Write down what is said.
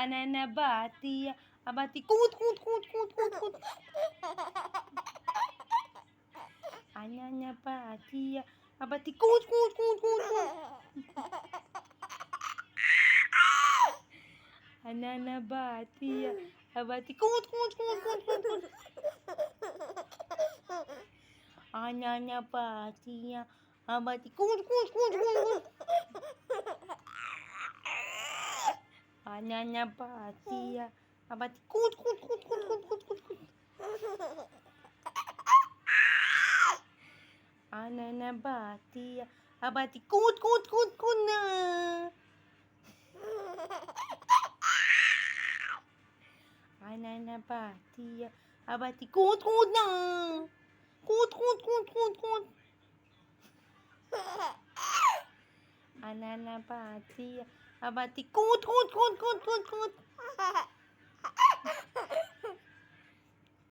Anana batia, abati kut. Anana batia, abati kut. Anana batia, abati kut. Anana batia, abati kut. Anana batia, abati kut. Anana batia, abati kut. Anana batia, abati kut. Anana batia, abati kut.